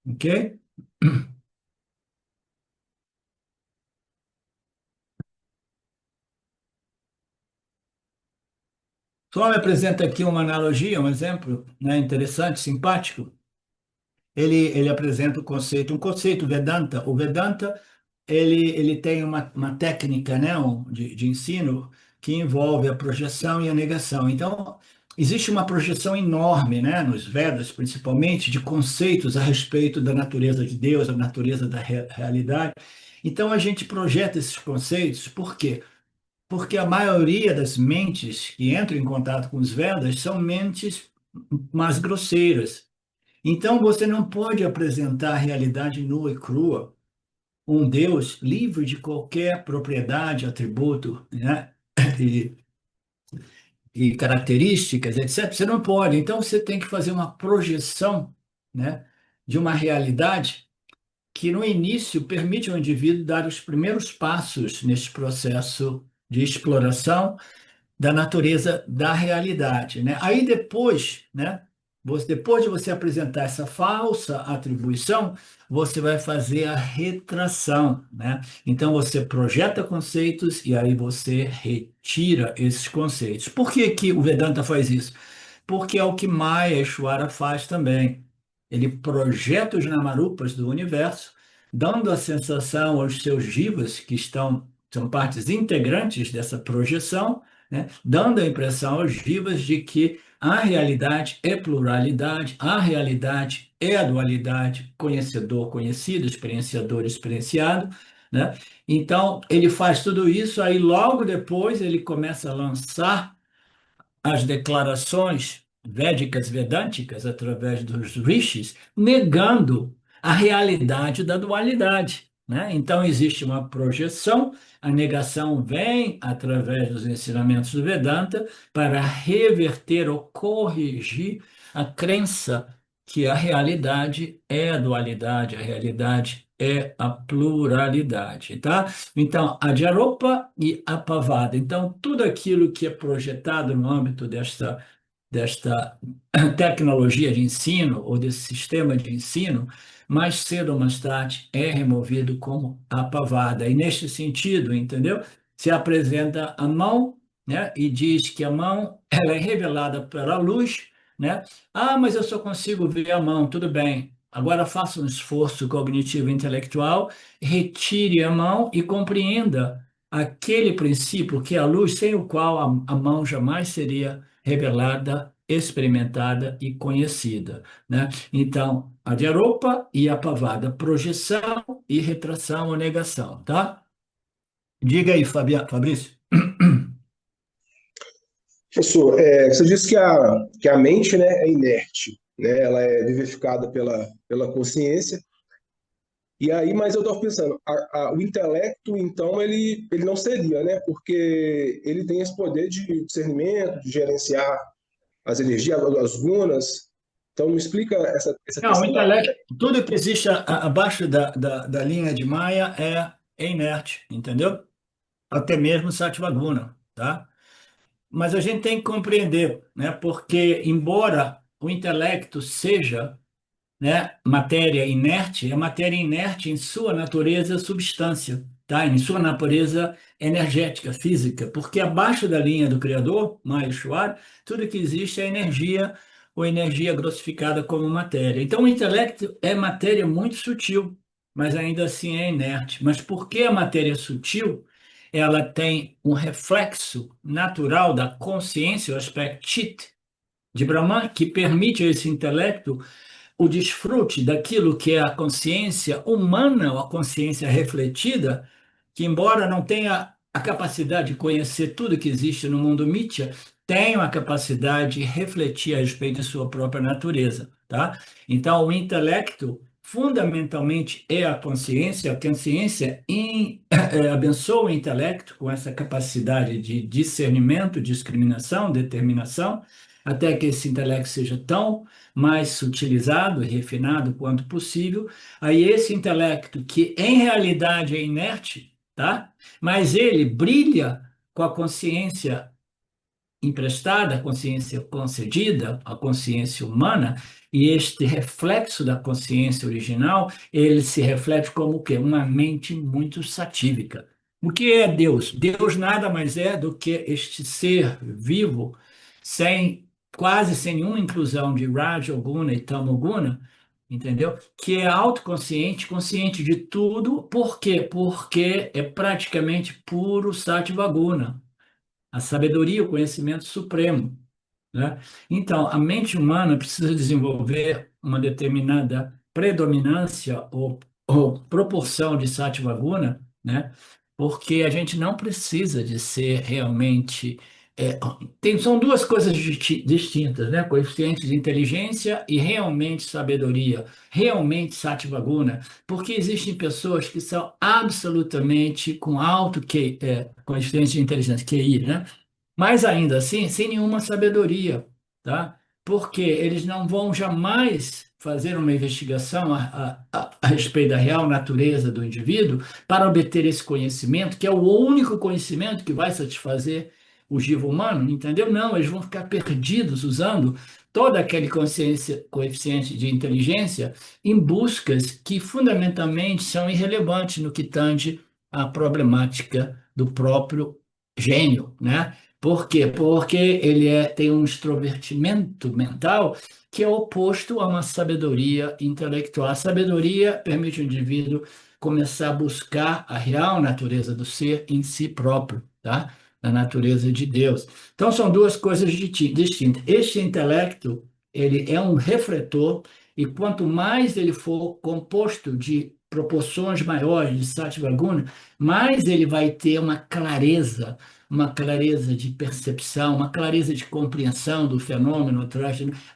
Speaker 1: Ok? Só me apresenta aqui uma analogia, um exemplo, né, interessante, simpático. Ele apresenta um conceito Vedanta. O Vedanta, ele tem uma técnica, né, de ensino que envolve a projeção e a negação. Então, existe uma projeção enorme, né, nos Vedas, principalmente, de conceitos a respeito da natureza de Deus, a natureza da realidade. Então, a gente projeta esses conceitos, por quê? Porque a maioria das mentes que entram em contato com os Vedas são mentes mais grosseiras. Então, você não pode apresentar a realidade nua e crua, um Deus livre de qualquer propriedade, atributo, né? E, e características, etc. Você não pode. Então, você tem que fazer uma projeção, né, de uma realidade que, no início, permite ao indivíduo dar os primeiros passos nesse processo de exploração da natureza da realidade, né? Aí depois, né, depois de você apresentar essa falsa atribuição, você vai fazer a retração, né? Então você projeta conceitos e aí você retira esses conceitos. Por que que o Vedanta faz isso? Porque é o que Maheshwara faz também. Ele projeta os namarupas do universo, dando a sensação aos seus jivas, que são partes integrantes dessa projeção, né? Dando a impressão aos jivas de que a realidade é pluralidade, a realidade é a dualidade, conhecedor, conhecido, experienciador, experienciado, né? Então, ele faz tudo isso, aí logo depois ele começa a lançar as declarações védicas, vedânticas, através dos rishis, negando a realidade da dualidade, né? Então, existe uma projeção, a negação vem através dos ensinamentos do Vedanta para reverter ou corrigir a crença que a realidade é a dualidade, a realidade é a pluralidade, tá? Então, a Jaropa e a Pavada. Então, tudo aquilo que é projetado no âmbito desta tecnologia de ensino ou desse sistema de ensino, mais cedo ou mais tarde é removido como a pavada. E neste sentido, entendeu? Se apresenta a mão, né, e diz que a mão ela é revelada pela luz, né? Ah, mas eu só consigo ver a mão, tudo bem. Agora faça um esforço cognitivo intelectual, retire a mão e compreenda aquele princípio que é a luz, sem o qual a mão jamais seria revelada, experimentada e conhecida, né? Então, a Jaropa e a Pavada, projeção e retração ou negação, tá? Diga aí, Fabrício.
Speaker 3: Professor, você disse que a mente, né, é inerte, né? Ela é vivificada pela consciência. E aí, mas eu estou pensando, o intelecto, então, ele não seria, né? Porque ele tem esse poder de discernimento, de gerenciar as energias, as gunas. Então, me explica essa
Speaker 1: Não, o
Speaker 3: questão da.
Speaker 1: intelecto, tudo que existe abaixo da linha de Maia é inerte, entendeu? Até mesmo Satyavaguna, tá? Mas a gente tem que compreender, né? Porque, embora o intelecto seja, né, matéria inerte, é matéria inerte em sua natureza substância, tá? Em sua natureza energética, física, porque abaixo da linha do Criador, Maheshwar, tudo que existe é energia ou energia grossificada como matéria. Então, o intelecto é matéria muito sutil, mas ainda assim é inerte. Mas porque a matéria é sutil, ela tem um reflexo natural da consciência, o aspecto chit de Brahman, que permite a esse intelecto o desfrute daquilo que é a consciência humana, ou a consciência refletida, que embora não tenha a capacidade de conhecer tudo que existe no mundo mítia, tem a capacidade de refletir a respeito de sua própria natureza, tá? Então, o intelecto fundamentalmente é a consciência abençoa o intelecto com essa capacidade de discernimento, discriminação, determinação, até que esse intelecto seja tão mais sutilizado e refinado quanto possível, aí esse intelecto, que em realidade é inerte, tá? Mas ele brilha com a consciência emprestada, a consciência concedida, a consciência humana, e este reflexo da consciência original, ele se reflete como o quê? Uma mente muito satívica. O que é Deus? Deus nada mais é do que este ser vivo, sem quase sem nenhuma inclusão de Raja Guna e Tamo Guna, entendeu? Que é autoconsciente, consciente de tudo. Por quê? Porque é praticamente puro Sattva Guna, a sabedoria, o conhecimento supremo, né? Então, a mente humana precisa desenvolver uma determinada predominância ou proporção de Sattva-guna, né? Porque a gente não precisa de ser realmente. São duas coisas distintas, né? Coeficiente de inteligência e realmente sabedoria, realmente Sattva-guna, porque existem pessoas que são absolutamente com alto coeficiente de inteligência, QI, né? Mas ainda assim, sem nenhuma sabedoria, tá? Porque eles não vão jamais fazer uma investigação a respeito da real natureza do indivíduo para obter esse conhecimento, que é o único conhecimento que vai satisfazer o jiva humano, entendeu? Não, eles vão ficar perdidos usando todo aquele coeficiente de inteligência em buscas que fundamentalmente são irrelevantes no que tange à problemática do próprio gênio, né? Por quê? Porque ele tem um extrovertimento mental que é oposto a uma sabedoria intelectual. A sabedoria permite ao indivíduo começar a buscar a real natureza do ser em si próprio, tá? Na natureza de Deus. Então, são duas coisas distintas. Este intelecto, ele é um refletor, e quanto mais ele for composto de proporções maiores de Sattva Guna, mais ele vai ter uma clareza de percepção, uma clareza de compreensão do fenômeno,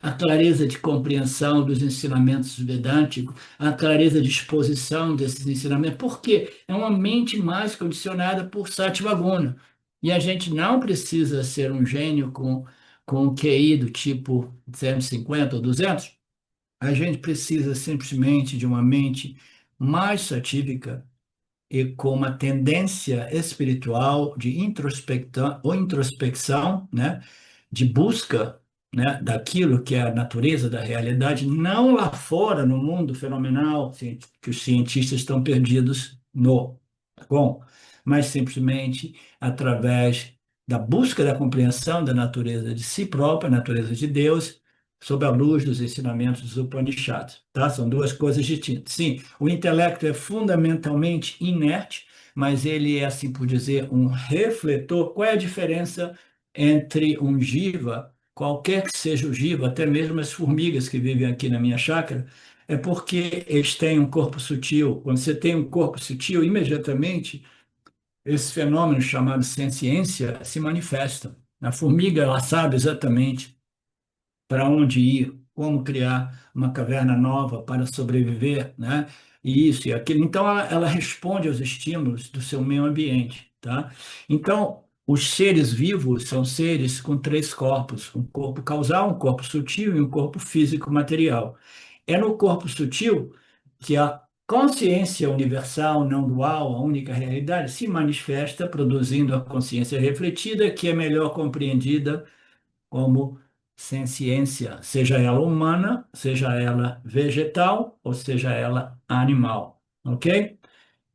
Speaker 1: a clareza de compreensão dos ensinamentos vedânticos, a clareza de exposição desses ensinamentos. Por quê? É uma mente mais condicionada por Sattva Guna. E a gente não precisa ser um gênio com o QI do tipo 150 ou 200. A gente precisa simplesmente de uma mente mais satívica e com uma tendência espiritual de introspecção, né, de busca, né, daquilo que é a natureza da realidade, não lá fora no mundo fenomenal que os cientistas estão perdidos no, tá bom? Mas simplesmente através da busca da compreensão da natureza de si própria, a natureza de Deus, sob a luz dos ensinamentos dos Upanishads, tá? São duas coisas distintas. Sim, o intelecto é fundamentalmente inerte, mas ele é, assim por dizer, um refletor. Qual é a diferença entre um jiva, qualquer que seja o jiva, até mesmo as formigas que vivem aqui na minha chácara, é porque eles têm um corpo sutil. Quando você tem um corpo sutil, imediatamente esse fenômeno chamado senciência se manifesta. A formiga, ela sabe exatamente para onde ir, como criar uma caverna nova para sobreviver, né? E isso e aquilo. Então, ela responde aos estímulos do seu meio ambiente, tá? Então, os seres vivos são seres com três corpos: um corpo causal, um corpo sutil e um corpo físico material. É no corpo sutil que a consciência universal, não dual, a única realidade, se manifesta, produzindo a consciência refletida, que é melhor compreendida como senciência, seja ela humana, seja ela vegetal ou seja ela animal, ok?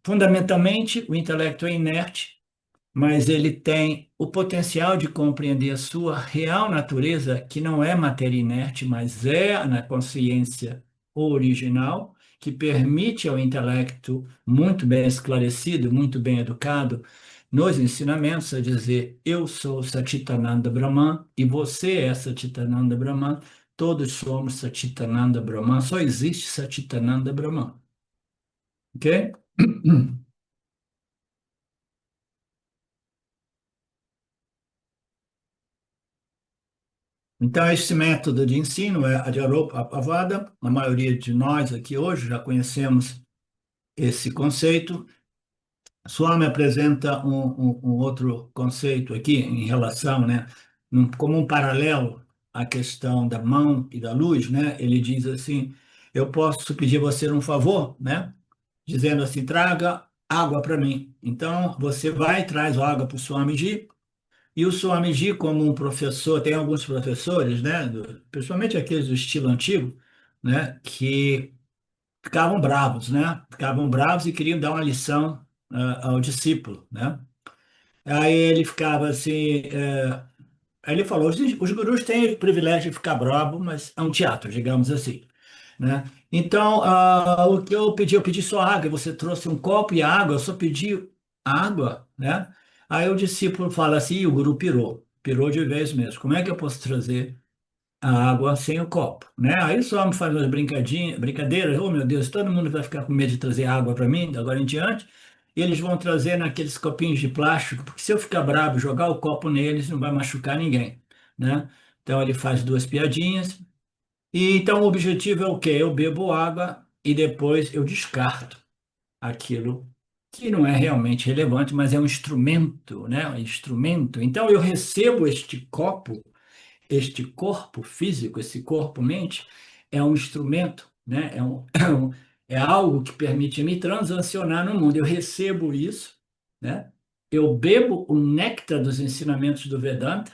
Speaker 1: Fundamentalmente, o intelecto é inerte, mas ele tem o potencial de compreender a sua real natureza, que não é matéria inerte, mas é na consciência original, que permite ao intelecto muito bem esclarecido, muito bem educado, nos ensinamentos, a dizer: eu sou Satchitananda Brahman e você é Satchitananda Brahman, todos somos Satchitananda Brahman, só existe Satchitananda Brahman, ok? Então, esse método de ensino é a de Aropa Pavada. A maioria de nós aqui hoje já conhecemos esse conceito. Swami apresenta um outro conceito aqui em relação, né, como um paralelo à questão da mão e da luz, né? Ele diz assim: eu posso pedir a você um favor, né? Dizendo assim: traga água para mim. Então, você vai e traz água para o Swamiji. E o Swamiji, como um professor, tem alguns professores, né, principalmente aqueles do estilo antigo, né, que ficavam bravos, né, ficavam bravos e queriam dar uma lição ao discípulo, né. Aí ele ficava assim, aí ele falou: os gurus têm o privilégio de ficar bravo, mas é um teatro, digamos assim, né. Então, o que eu pedi só água, e você trouxe um copo e água, eu só pedi água, né? Aí o discípulo fala assim: "Ih, o guru pirou de vez mesmo. Como é que eu posso trazer a água sem o copo, né?" Aí só me faz umas brincadeiras: "Oh, meu Deus, todo mundo vai ficar com medo de trazer água para mim, de agora em diante. E eles vão trazer naqueles copinhos de plástico, porque se eu ficar bravo e jogar o copo neles, não vai machucar ninguém, né?" Então ele faz duas piadinhas. E então o objetivo é o quê? Eu bebo água e depois eu descarto aquilo que não é realmente relevante, mas é um instrumento, né? Um instrumento. Então eu recebo este copo, este corpo físico, esse corpo-mente, é um instrumento, né? É algo que permite me transacionar no mundo. Eu recebo isso, né? Eu bebo o néctar dos ensinamentos do Vedanta,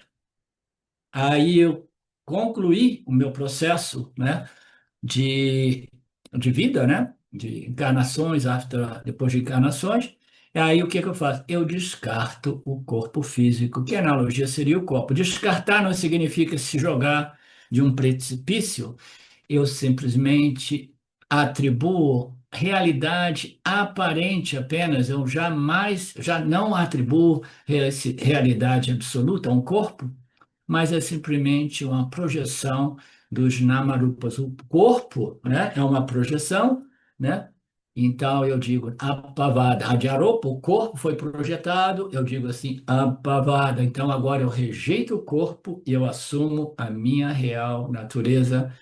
Speaker 1: aí eu concluir o meu processo, né, de, de vida, né, de encarnações, depois de encarnações. E aí o que que eu faço? Eu descarto o corpo físico. Que analogia seria o corpo? Descartar não significa se jogar de um precipício. Eu simplesmente atribuo realidade aparente apenas. Eu jamais, já não atribuo realidade absoluta a um corpo, mas é simplesmente uma projeção dos namarupas. O corpo, né, é uma projeção, né? Então eu digo apavada. Adyaropa, o corpo foi projetado, eu digo assim, apavada. Então agora eu rejeito o corpo e eu assumo a minha real natureza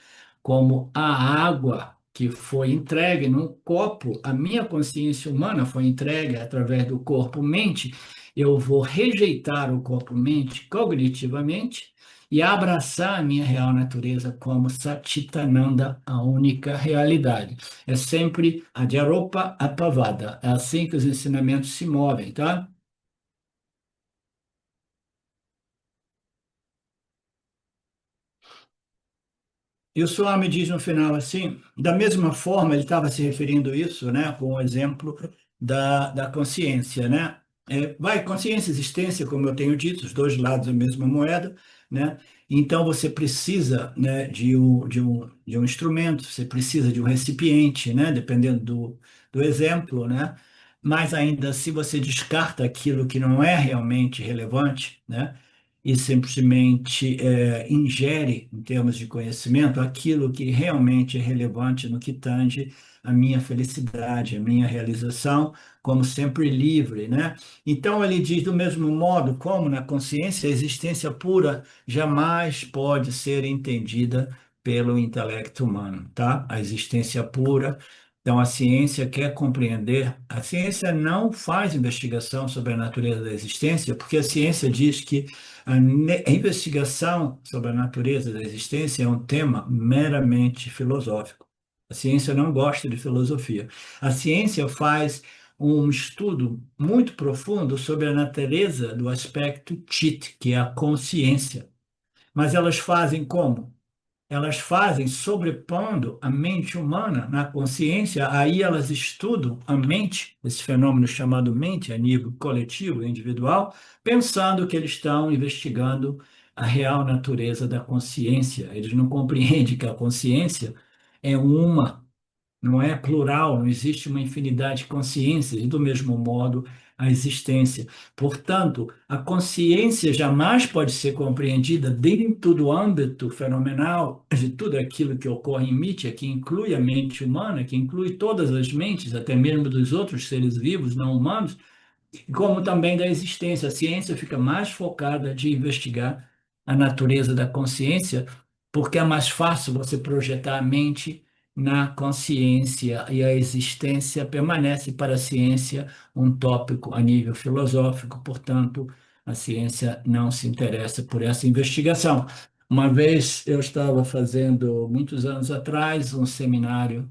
Speaker 1: como a água que foi entregue num copo, a minha consciência humana foi entregue através do corpo-mente, eu vou rejeitar o corpo-mente cognitivamente e abraçar a minha real natureza como Satchitananda, a única realidade. É sempre a Adyaropa Apavada. É assim que os ensinamentos se movem, tá? E o Swami diz no final assim, da mesma forma, ele estava se referindo a isso, né, com o exemplo da consciência, né? Vai, consciência e existência, como eu tenho dito, os dois lados da mesma moeda, né? Então você precisa, né, de um instrumento, você precisa de um recipiente, né, dependendo do exemplo, né? Mas ainda se você descarta aquilo que não é realmente relevante, né? E simplesmente ingere, em termos de conhecimento, aquilo que realmente é relevante no que tange a minha felicidade, a minha realização, como sempre livre, né? Então ele diz do mesmo modo como na consciência a existência pura jamais pode ser entendida pelo intelecto humano, tá? A existência pura. Então, a ciência quer compreender. A ciência não faz investigação sobre a natureza da existência, porque a ciência diz que a investigação sobre a natureza da existência é um tema meramente filosófico. A ciência não gosta de filosofia. A ciência faz um estudo muito profundo sobre a natureza do aspecto chit, que é a consciência. Mas elas fazem como? Elas fazem sobrepondo a mente humana na consciência, aí elas estudam a mente, esse fenômeno chamado mente, a nível coletivo e individual, pensando que eles estão investigando a real natureza da consciência. Eles não compreendem que a consciência é uma, não é plural, não existe uma infinidade de consciências, e do mesmo modo a existência. Portanto, a consciência jamais pode ser compreendida dentro do âmbito fenomenal de tudo aquilo que ocorre em mídia, que inclui a mente humana, que inclui todas as mentes, até mesmo dos outros seres vivos não humanos, como também da existência. A ciência fica mais focada de investigar a natureza da consciência, porque é mais fácil você projetar a mente na consciência e a existência permanece para a ciência um tópico a nível filosófico, portanto, a ciência não se interessa por essa investigação. Uma vez eu estava fazendo, muitos anos atrás, um seminário,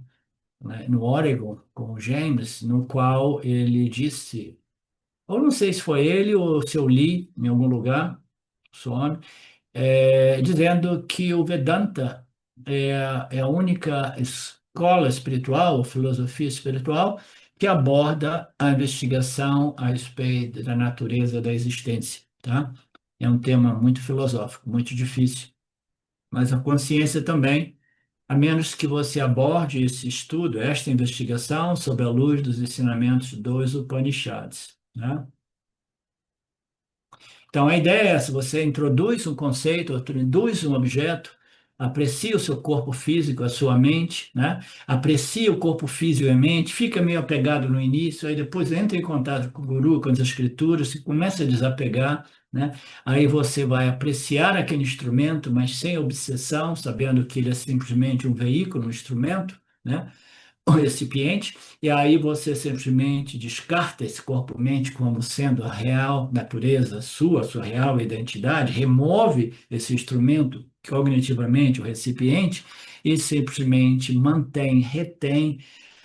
Speaker 1: né, no Oregon, com o James, no qual ele disse, ou não sei se foi ele ou se eu li em algum lugar, some, dizendo que o Vedanta é a única escola espiritual, ou filosofia espiritual, que aborda a investigação a respeito da natureza da existência, tá? É um tema muito filosófico, muito difícil, mas a consciência também, a menos que você aborde esse estudo, esta investigação, sob a luz dos ensinamentos dos Upanishads, né? Então, a ideia é essa: você introduz um conceito, introduz um objeto, aprecia o seu corpo físico, a sua mente, né? Aprecia o corpo físico e a mente, fica meio apegado no início, aí depois entra em contato com o guru, com as escrituras, se começa a desapegar, né? Aí você vai apreciar aquele instrumento, mas sem obsessão, sabendo que ele é simplesmente um veículo, um instrumento, né? O recipiente, e aí você simplesmente descarta esse corpo-mente como sendo a real natureza sua, sua real identidade, remove esse instrumento cognitivamente, o recipiente, e simplesmente mantém, retém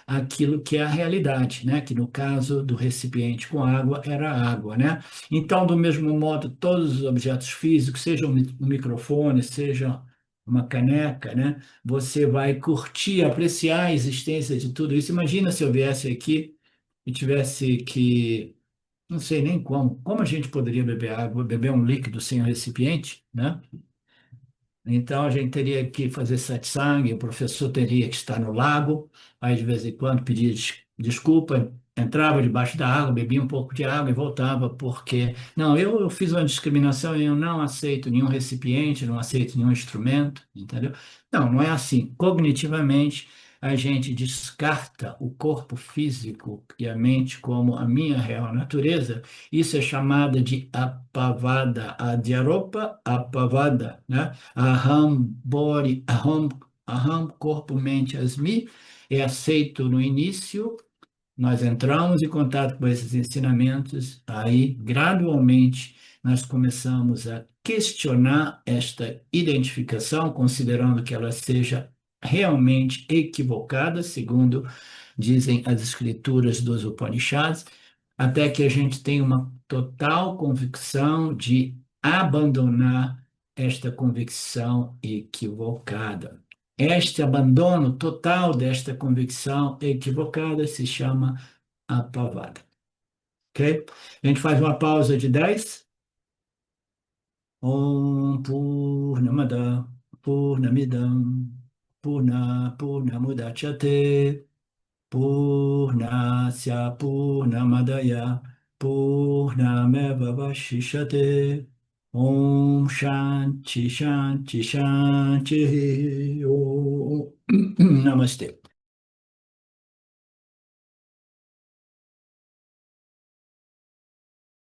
Speaker 1: aquilo que é a realidade, né? Que no caso do recipiente com água era a água, né? Então, do mesmo modo, todos os objetos físicos, seja um microfone, seja uma caneca, né? Você vai curtir, apreciar a existência de tudo isso. Imagina se eu viesse aqui e tivesse que, não sei nem como a gente poderia beber água, beber um líquido sem o recipiente, né? Então a gente teria que fazer satsang, o professor teria que estar no lago, aí de vez em quando pedia desculpa, entrava debaixo da água, bebia um pouco de água e voltava, porque, não, eu fiz uma discriminação e eu não aceito nenhum recipiente, não aceito nenhum instrumento, entendeu? Não, não é assim. Cognitivamente, a gente descarta o corpo físico e a mente como a minha real natureza. Isso é chamada de apavada, adhyaropa apavada, né? Aham, body, aham, corpo, mente, asmi, é aceito no início, nós entramos em contato com esses ensinamentos, aí, gradualmente, nós começamos a questionar esta identificação, considerando que ela seja realmente equivocada, segundo dizem as escrituras dos Upanishads, até que a gente tenha uma total convicção de abandonar esta convicção equivocada. Este abandono total desta convicção equivocada se chama apavada. Ok? A gente faz uma pausa de 10. Om Purnamada Purnamidam Purnamudachyate Purnasya Purnamadaya Purnameva Vashishate Om Shanti Shanti Shanti Om Namaste.